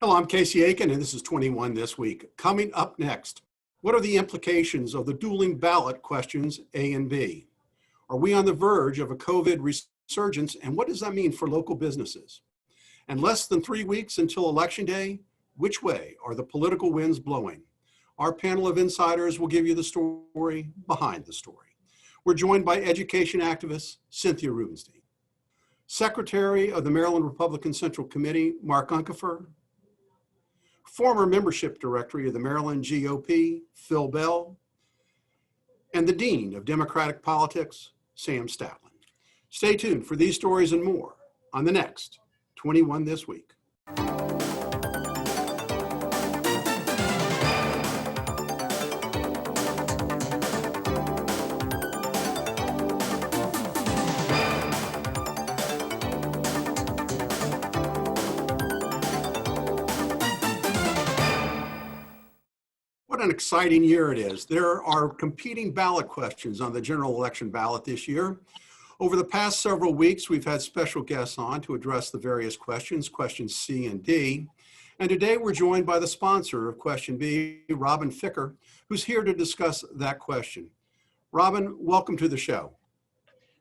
Hello, I'm Casey Aiken, and this is 21 This Week. Coming up next, what are the implications of the dueling ballot questions A and B? Are we on the verge of a COVID resurgence, and what does that mean for local businesses? And less than 3 weeks until Election Day, which way are the political winds blowing? Our panel of insiders will give you the story behind the story. We're joined by education activist Cynthia Rubenstein, Secretary of the Maryland Republican Central Committee, Mark Uncapher, former membership directory of the Maryland GOP, Phil Bell, and the Dean of Democratic Politics, Sam Statland. Stay tuned for these stories and more on the next 21 This Week. What an exciting year it is. There are competing ballot questions on the general election ballot this year. Over the past several weeks, we've had special guests on to address the various questions C and D. And today we're joined by the sponsor of question B, Robin Ficker, who's here to discuss that question. Robin, welcome to the show.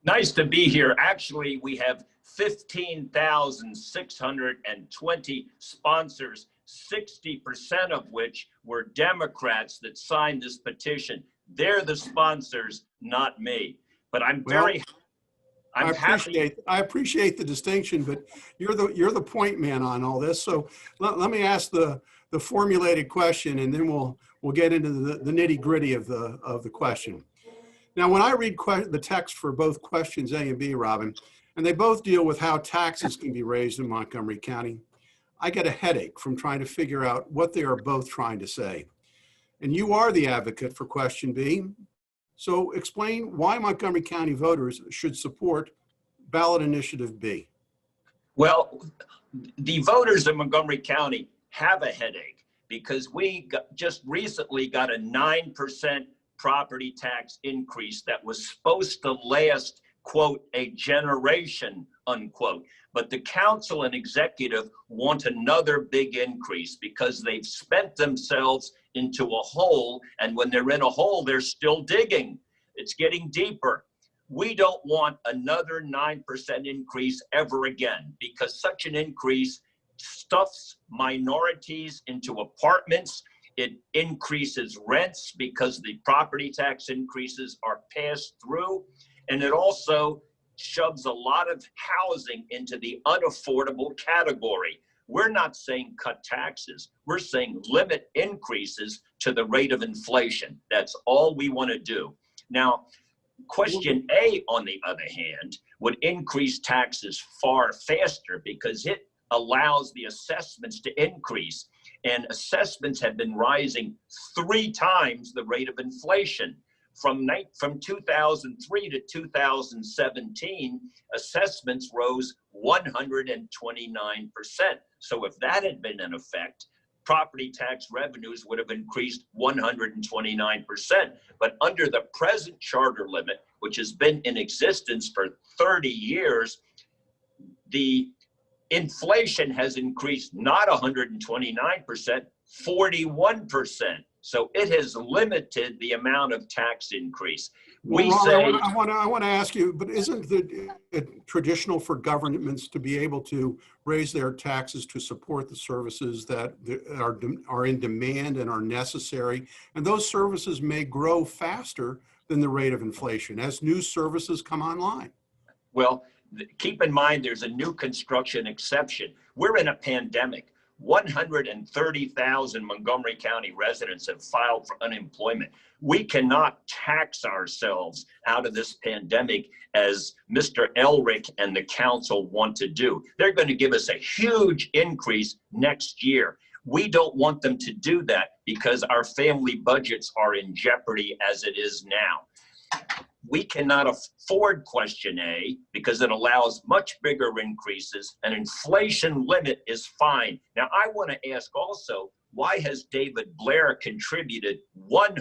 Nice to be here. Actually, we have 15,620 sponsors, 60% of which were Democrats that signed this petition. They're the sponsors, not me. But I'm happy. I appreciate the distinction, but you're the point man on all this. So let me ask the formulated question, and then we'll get into the nitty gritty of the question. Now, when I read the text for both questions A and B, Robin, and they both deal with how taxes can be raised in Montgomery County, I get a headache from trying to figure out what they are both trying to say. And you are the advocate for question B. So explain why Montgomery County voters should support ballot initiative B. Well, the voters of Montgomery County have a headache because we just recently got a 9% property tax increase that was supposed to last, quote, a generation, unquote. But the council and executive want another big increase because they've spent themselves into a hole, and when they're in a hole, they're still digging. It's getting deeper. We don't want another 9% increase ever again because such an increase stuffs minorities into apartments. It increases rents because the property tax increases are passed through, and it also shoves a lot of housing into the unaffordable category. We're not saying cut taxes. We're saying limit increases to the rate of inflation. That's all we want to do. Now, question A, on the other hand, would increase taxes far faster because it allows the assessments to increase. And assessments have been rising 3 times the rate of inflation. From 2003 to 2017, assessments rose 129%. So if that had been in effect, property tax revenues would have increased 129%. But under the present charter limit, which has been in existence for 30 years, the inflation has increased not 129%, 41%. So it has limited the amount of tax increase. I want to ask you, but isn't it traditional for governments to be able to raise their taxes to support the services that are in demand and are necessary? And those services may grow faster than the rate of inflation as new services come online. Well, keep in mind, there's a new construction exception. We're in a pandemic. 130,000 Montgomery County residents have filed for unemployment. We cannot tax ourselves out of this pandemic as Mr. Elrick and the council want to do. They're going to give us a huge increase next year. We don't want them to do that because our family budgets are in jeopardy as it is now. We cannot afford question A because it allows much bigger increases. An inflation limit is fine. Now, I want to ask also, Why has David Blair contributed $100,000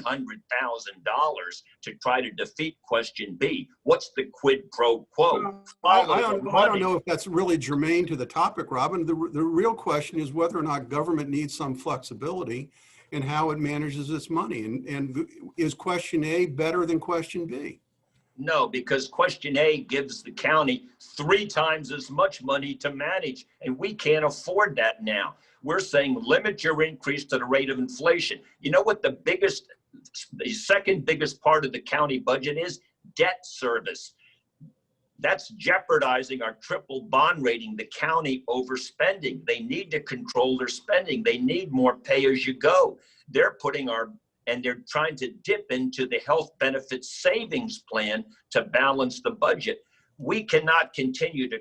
to try to defeat question B? What's the quid pro quo? I don't know if that's really germane to the topic, Robin. The real question is whether or not government needs some flexibility in how it manages its money. And is question A better than question B? No, because question A gives the county 3 times as much money to manage, and we can't afford that now. We're saying limit your increase to the rate of inflation. You know what the second biggest part of the county budget is? Debt service. That's jeopardizing our triple bond rating, the county overspending. They need to control their spending. They need more pay as you go. They're trying to dip into the health benefits savings plan to balance the budget. We cannot continue to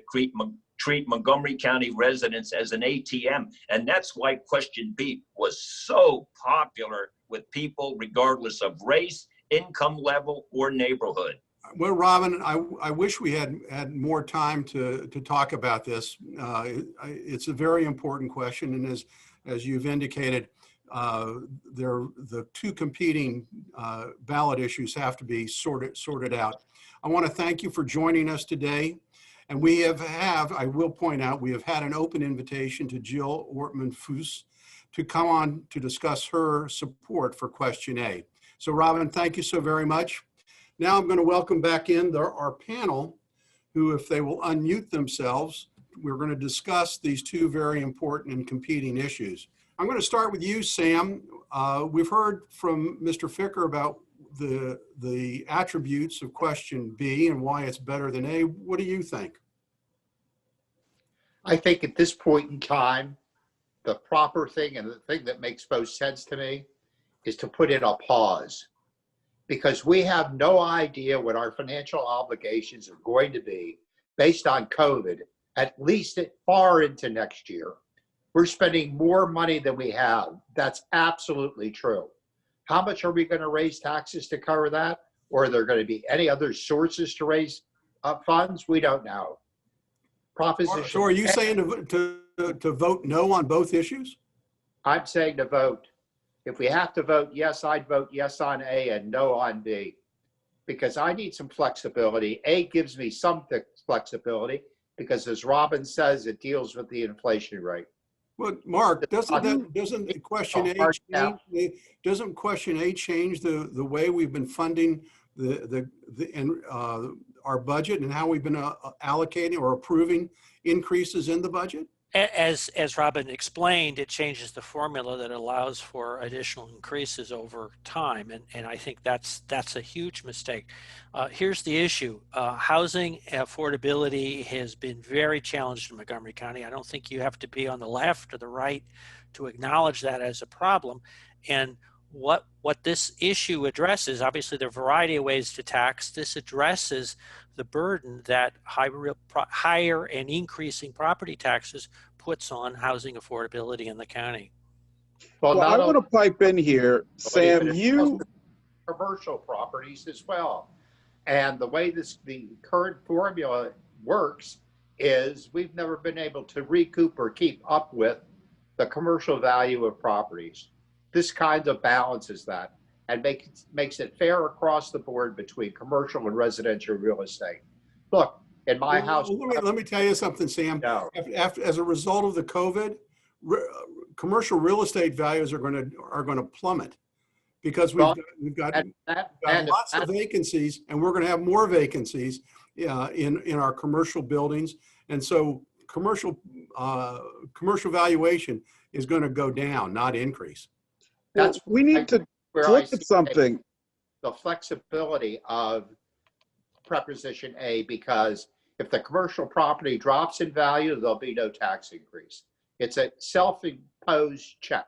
treat Montgomery County residents as an ATM. And that's why question B was so popular with people regardless of race, income level, or neighborhood. Well, Robin, I wish we had more time to talk about this. It's a very important question. And as you've indicated, the 2 competing ballot issues have to be sorted out. I want to thank you for joining us today. And we I will point out, we have had an open invitation to Jill Ortman-Fuss to come on to discuss her support for question A. So Robin, thank you so very much. Now I'm going to welcome back in our panel, who, if they will unmute themselves, we're going to discuss these 2 very important and competing issues. I'm going to start with you, Sam. We've heard from Mr. Ficker about the attributes of question B and why it's better than A. What do you think? I think at this point in time, the proper thing and the thing that makes most sense to me is to put in a pause, because we have no idea what our financial obligations are going to be based on COVID, at least far into next year. We're spending more money than we have. That's absolutely true. How much are we going to raise taxes to cover that? Or are there going to be any other sources to raise funds? We don't know. Proposition. So are you saying to vote no on both issues? I'm saying to vote. If we have to vote yes, I'd vote yes on A and no on B, because I need some flexibility. A gives me some flexibility because, as Robin says, it deals with the inflation rate. Well, Mark, doesn't question A change the way we've been funding our budget and how we've been allocating or approving increases in the budget? As Robin explained, it changes the formula that allows for additional increases over time, and I think that's a huge mistake. Here's the issue. Housing affordability has been very challenged in Montgomery County. I don't think you have to be on the left or the right to acknowledge that as a problem. And what this issue addresses, obviously there are a variety of ways to tax. This addresses the burden that higher and increasing property taxes puts on housing affordability in the county. Well, I want to pipe in here, Sam. Commercial properties as well, and the way the current formula works is we've never been able to recoup or keep up with the commercial value of properties. This kind of balances that and makes it fair across the board between commercial and residential real estate. Look, in my house. Let me tell you something, Sam. No. As a result of the COVID, commercial real estate values are going to plummet because we've got lots of vacancies, and we're going to have more vacancies in our commercial buildings, and so commercial valuation is going to go down, not increase. That's we need to look at something. The flexibility of preposition A, because if the commercial property drops in value, there'll be no tax increase. It's a self-imposed check,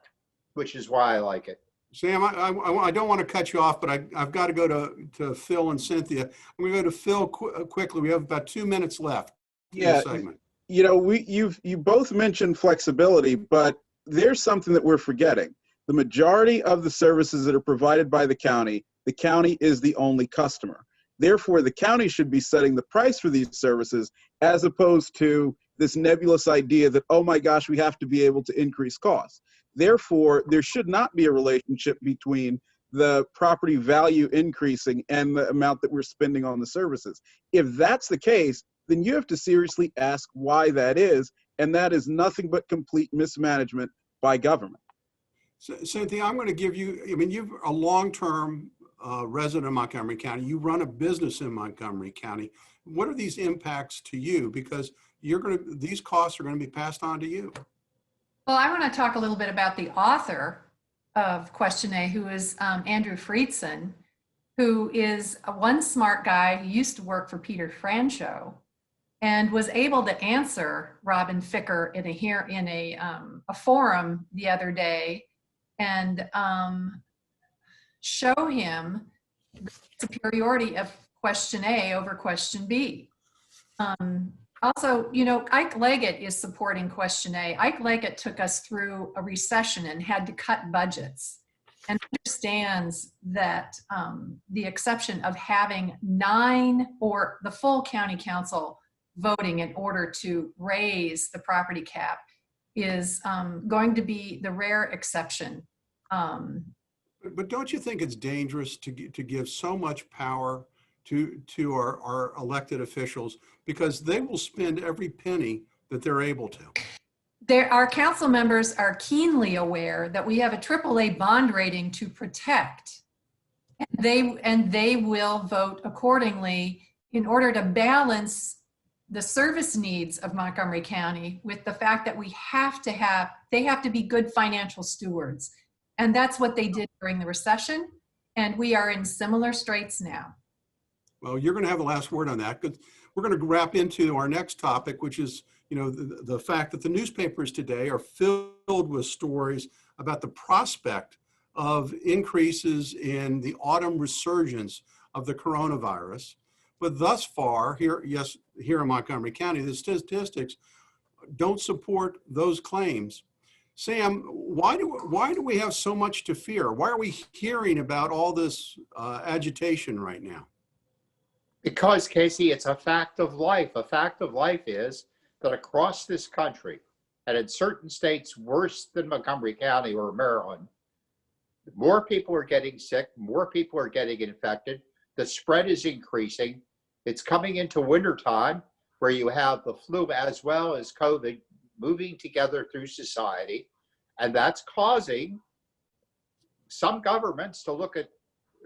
which is why I like it. Sam, I don't want to cut you off, but I've got to go to Phil and Cynthia. I'm going to go to Phil quickly. We have about 2 minutes left in the segment. You know, you both mentioned flexibility, but there's something that we're forgetting. The majority of the services that are provided by the county is the only customer. Therefore, the county should be setting the price for these services as opposed to this nebulous idea that, oh my gosh, we have to be able to increase costs. Therefore, there should not be a relationship between the property value increasing and the amount that we're spending on the services. If that's the case, then you have to seriously ask why that is, and that is nothing but complete mismanagement by government. Cynthia, I'm going to give you, I mean, you're a long-term resident of Montgomery County. You run a business in Montgomery County. What are these impacts to you? Because these costs are going to be passed on to you. Well, I want to talk a little bit about the author of Question A, who is Andrew Friedson, who is one smart guy who used to work for Peter Franchot and was able to answer Robin Ficker in a forum the other day and show him the superiority of Question A over Question B. Also, you know, Ike Leggett is supporting Question A. Ike Leggett took us through a recession and had to cut budgets and understands that the exception of having 9 or the full county council voting in order to raise the property cap is going to be the rare exception. But don't you think it's dangerous to give so much power to our elected officials, because they will spend every penny that they're able to? Our council members are keenly aware that we have a AAA bond rating to protect, and they will vote accordingly in order to balance the service needs of Montgomery County with the fact that they have to be good financial stewards. And that's what they did during the recession. And we are in similar straits now. Well, you're going to have the last word on that, because we're going to wrap into our next topic, which is, you know, the fact that the newspapers today are filled with stories about the prospect of increases in the autumn resurgence of the coronavirus. But thus far, here in Montgomery County, the statistics don't support those claims. Sam, why do we have so much to fear? Why are we hearing about all this agitation right now? Because, Casey, it's a fact of life. A fact of life is that across this country, and in certain states worse than Montgomery County or Maryland, more people are getting sick, more people are getting infected, the spread is increasing. It's coming into wintertime where you have the flu as well as COVID moving together through society, and that's causing some governments to look at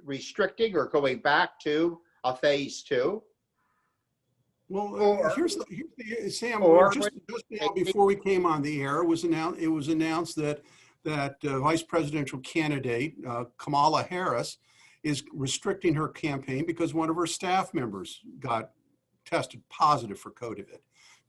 restricting or going back to a phase 2. Well, here's Sam. Just now, before we came on the air, it was announced that vice presidential candidate Kamala Harris is restricting her campaign because one of her staff members got tested positive for COVID.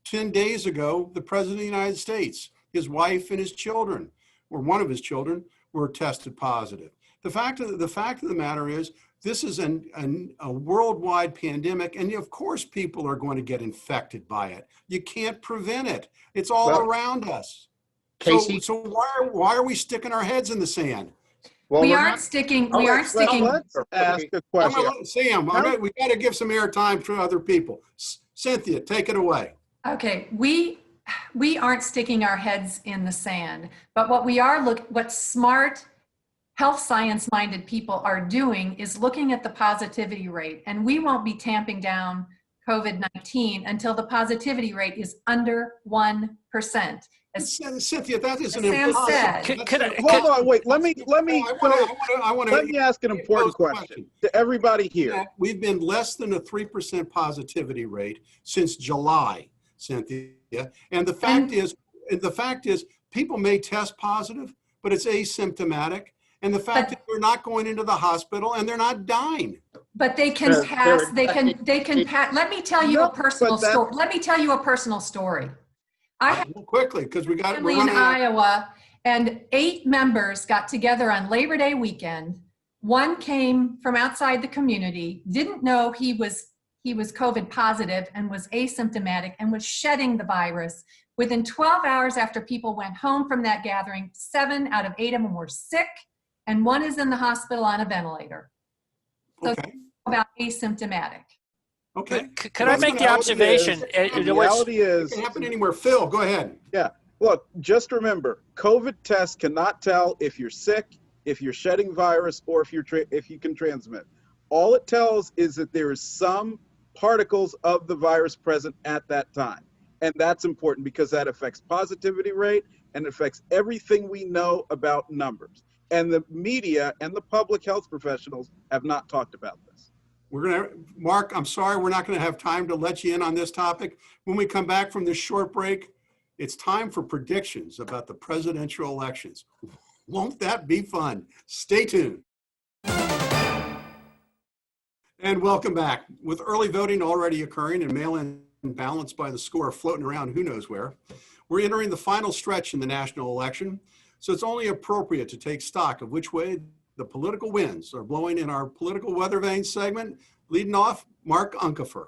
10 days ago, the president of the United States, his wife and his children, or one of his children, were tested positive. The fact of the matter is, this is a worldwide pandemic, and of course people are going to get infected by it. You can't prevent it. It's all around us. Casey, so why are we sticking our heads in the sand? well, We we're aren't not- sticking. Let's ask a question. Sam, we got to give some airtime to other people. Cynthia, take it away. Okay, we aren't sticking our heads in the sand, but what smart health science minded people are doing is looking at the positivity rate, and we won't be tamping down COVID-19 until the positivity rate is under 1%. Cynthia, that isn't Sam said. impossible. Hold on, wait. Let me Let me ask an important question to everybody here. We've been less than a 3% positivity rate since July, Cynthia. And the fact is, people may test positive, but it's asymptomatic. And the fact that they're not going into the hospital and they're not dying. But they can pass. They can pass. Let me tell you a personal story. Let me tell you a personal story. I have Quickly, because we're family running in out. Iowa, and 8 members got together on Labor Day weekend. One came from outside the community, didn't know he was COVID positive and was asymptomatic and was shedding the virus. Within 12 hours after people went home from that gathering, 7 out of 8 of them were sick, and 1 is in the hospital on a ventilator. So Okay. about asymptomatic. Okay. Could I make the observation? The reality is, It can happen anywhere. Phil, go ahead. yeah, look, just remember, COVID tests cannot tell if you're sick, if you're shedding virus, or if you can transmit. All it tells is that there is some particles of the virus present at that time. And that's important because that affects positivity rate and affects everything we know about numbers. And the media and the public health professionals have not talked about this. Mark, I'm sorry, we're not gonna have time to let you in on this topic. When we come back from this short break, it's time for predictions about the presidential elections. Won't that be fun? Stay tuned. And welcome back. With early voting already occurring and mail-in ballots by the score floating around who knows where, we're entering the final stretch in the national election. So it's only appropriate to take stock of which way the political winds are blowing in our political weather vane segment. Leading off, Mark Uncapher.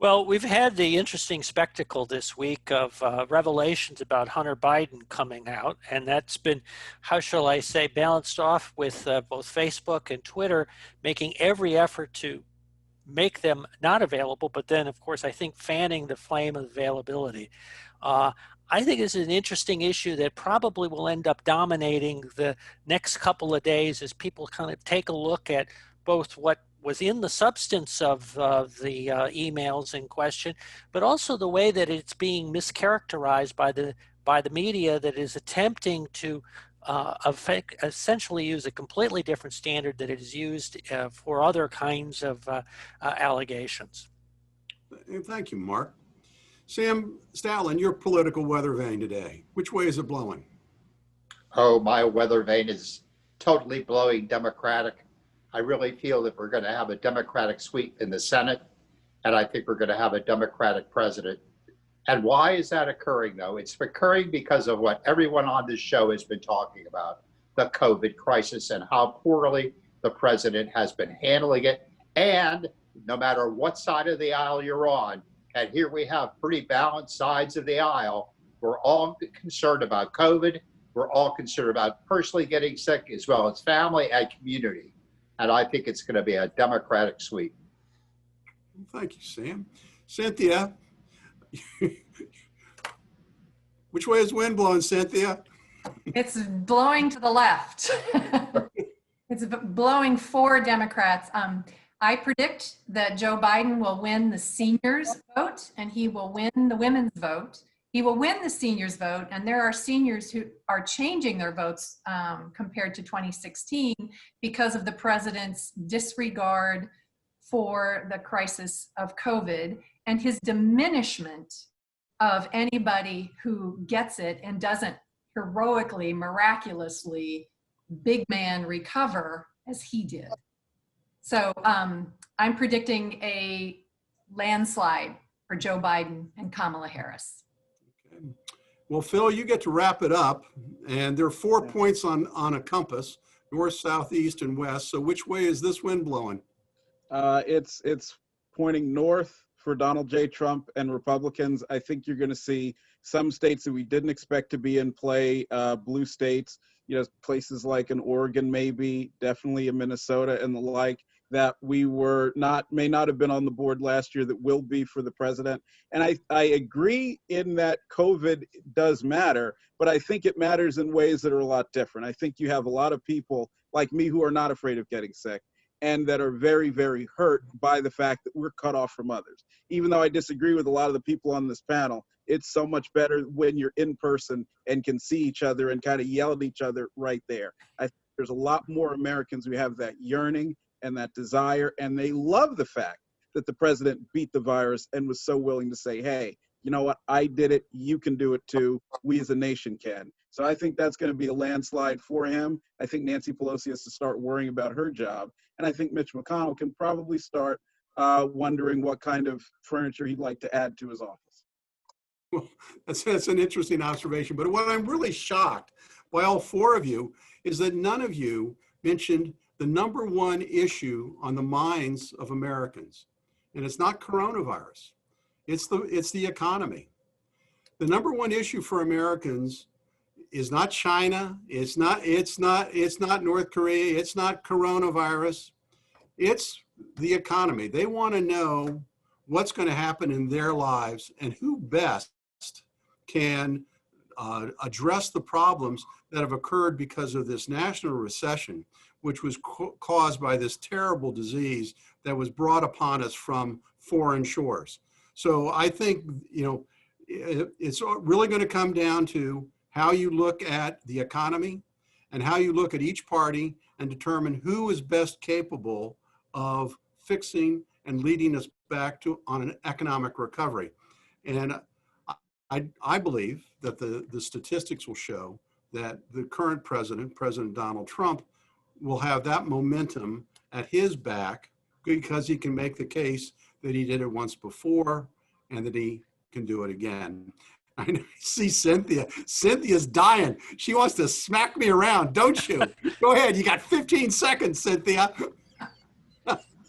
Well, we've had the interesting spectacle this week of revelations about Hunter Biden coming out, and that's been, how shall I say, balanced off with both Facebook and Twitter making every effort to make them not available, but then, of course, I think fanning the flame of availability. I think this is an interesting issue that probably will end up dominating the next couple of days as people kind of take a look at both what was in the substance of the emails in question, but also the way that it's being mischaracterized by the media that is attempting to essentially use a completely different standard that it is used for other kinds of allegations. Thank you, Mark. Sam Statland, your political weather vane today. Which way is it blowing? Oh, my weather vane is totally blowing Democratic. I really feel that we're going to have a Democratic sweep in the Senate, and I think we're going to have a Democratic president. And why is that occurring, though? It's occurring because of what everyone on this show has been talking about, the COVID crisis and how poorly the president has been handling it. And no matter what side of the aisle you're on, and here we have pretty balanced sides of the aisle, we're all concerned about COVID. We're all concerned about personally getting sick as well as family and community. And I think it's going to be a Democratic sweep. Thank you, Sam. Cynthia, which way is wind blowing, Cynthia? It's blowing to the left. It's blowing for Democrats. I predict that Joe Biden will win the seniors vote and he will win the women's vote. He will win the seniors vote, and there are seniors who are changing their votes compared to 2016 because of the president's disregard for the crisis of COVID and his diminishment of anybody who gets it and doesn't heroically, miraculously, big man recover as he did. So I'm predicting a landslide for Joe Biden and Kamala Harris. Okay. Well, Phil, you get to wrap it up, and there are 4 points on a compass, north, south, east, and west. So which way is this wind blowing? It's pointing north for Donald J. Trump and Republicans. I think you're going to see some states that we didn't expect to be in play, blue states, places like in Oregon, maybe, definitely in Minnesota and the like, that we may not have been on the board last year that will be for the president. And I agree in that COVID does matter, but I think it matters in ways that are a lot different. I think you have a lot of people like me who are not afraid of getting sick and that are very, very hurt by the fact that we're cut off from others. Even though I disagree with a lot of the people on this panel, it's so much better when you're in person and can see each other and kind of yell at each other right there. I think there's a lot more Americans who have that yearning and that desire, and they love the fact that the president beat the virus and was so willing to say, hey, you know what, I did it, you can do it too, we as a nation can. So I think that's going to be a landslide for him. I think Nancy Pelosi has to start worrying about her job, and I think Mitch McConnell can probably start wondering what kind of furniture he'd like to add to his office. Well, that's an interesting observation, but what I'm really shocked by all 4 of you is that none of you mentioned the number one issue on the minds of Americans, and it's not coronavirus. It's the economy. The number one issue for Americans is not China. It's not North Korea. It's not coronavirus. It's the economy. They want to know what's going to happen in their lives and who best can address the problems that have occurred because of this national recession, which was caused by this terrible disease that was brought upon us from foreign shores. So I think, it's really going to come down to how you look at the economy and how you look at each party and determine who is best capable of fixing and leading us back on an economic recovery. And I believe that the statistics will show that the current president, President Donald Trump, will have that momentum at his back because he can make the case that he did it once before and that he can do it again. I see Cynthia. Cynthia's dying. She wants to smack me around, don't you? Go ahead. You got 15 seconds, Cynthia.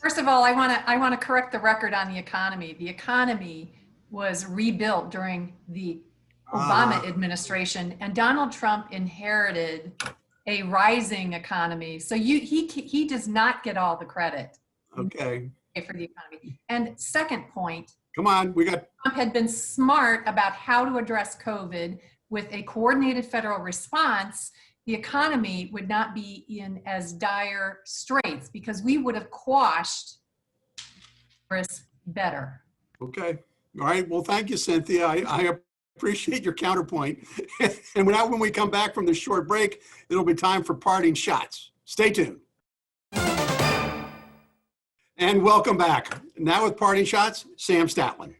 First of all, I want to correct the record on the economy. The economy was rebuilt during the Obama administration, and Donald Trump inherited a rising economy. So he does not get all the credit. Okay. For the economy. And second point, come on, Trump had been smart about how to address COVID with a coordinated federal response. The economy would not be in as dire straits because we would have quashed this better. Okay. All right. Well, thank you, Cynthia. I appreciate your counterpoint. And when we come back from this short break, it'll be time for parting shots. Stay tuned. And welcome back. Now with parting shots, Sam Statland.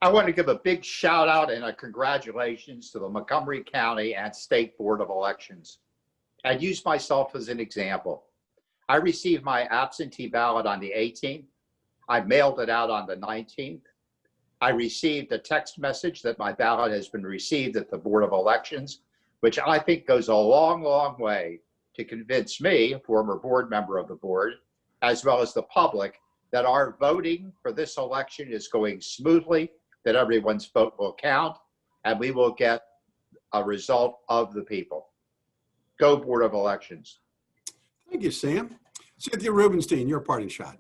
I want to give a big shout out and a congratulations to the Montgomery County and State Board of Elections. I'd use myself as an example. I received my absentee ballot on the 18th. I mailed it out on the 19th. I received a text message that my ballot has been received at the Board of Elections, which I think goes a long, long way to convince me, a former board member of the board, as well as the public, that our voting for this election is going smoothly, that everyone's vote will count, and we will get a result of the people. Go Board of Elections. Thank you, Sam. Cynthia Rubenstein, your parting shot.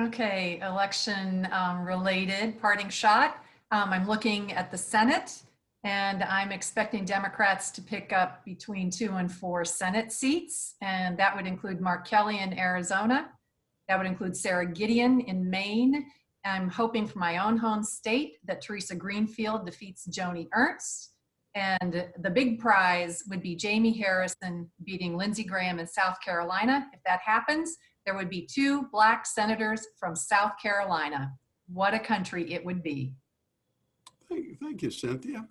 Okay, election related parting shot. I'm looking at the Senate, and I'm expecting Democrats to pick up between 2 and 4 Senate seats, and that would include Mark Kelly in Arizona. That would include Sarah Gideon in Maine. I'm hoping for my own home state that Teresa Greenfield defeats Joni Ernst. And the big prize would be Jamie Harrison beating Lindsey Graham in South Carolina. If that happens, there would be 2 Black senators from South Carolina. What a country it would be. Thank you, Cynthia.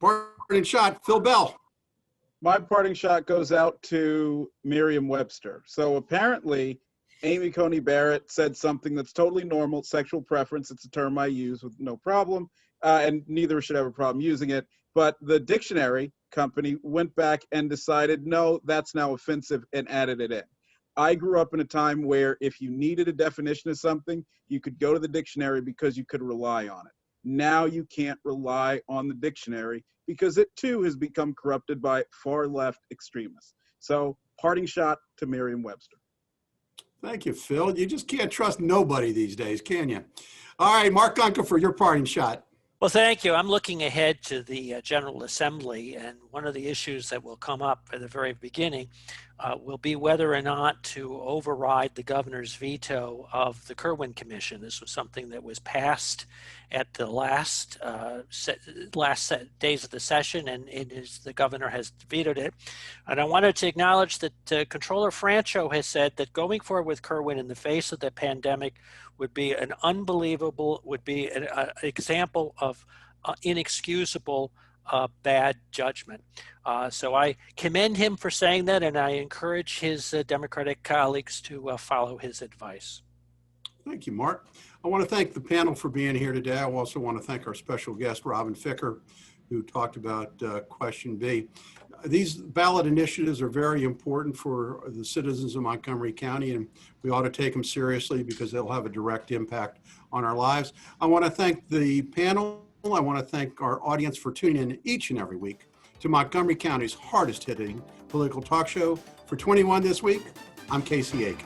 Parting shot, Phil Bell. My parting shot goes out to Merriam-Webster. So apparently, Amy Coney Barrett said something that's totally normal, sexual preference. It's a term I use with no problem, and neither should have a problem using it. But the dictionary company went back and decided, no, that's now offensive, and added it in. I grew up in a time where if you needed a definition of something, you could go to the dictionary because you could rely on it. Now you can't rely on the dictionary because it too has become corrupted by far left extremists. So parting shot to Merriam-Webster. Thank you, Phil. You just can't trust nobody these days, can you? All right, Mark Uncapher, your parting shot. Well, thank you. I'm looking ahead to the General Assembly, and one of the issues that will come up at the very beginning will be whether or not to override the governor's veto of the Kirwan Commission. This was something that was passed at the last days of the session, and the governor has vetoed it. And I wanted to acknowledge that Controller Francho has said that going forward with Kirwan in the face of the pandemic would be an example of inexcusable bad judgment. So I commend him for saying that, and I encourage his Democratic colleagues to follow his advice. Thank you, Mark. I want to thank the panel for being here today. I also want to thank our special guest, Robin Ficker, who talked about question B. These ballot initiatives are very important for the citizens of Montgomery County, and we ought to take them seriously because they'll have a direct impact on our lives. I want to thank the panel. I want to thank our audience for tuning in each and every week to Montgomery County's hardest hitting political talk show. For 21 this week, I'm Casey Aiken.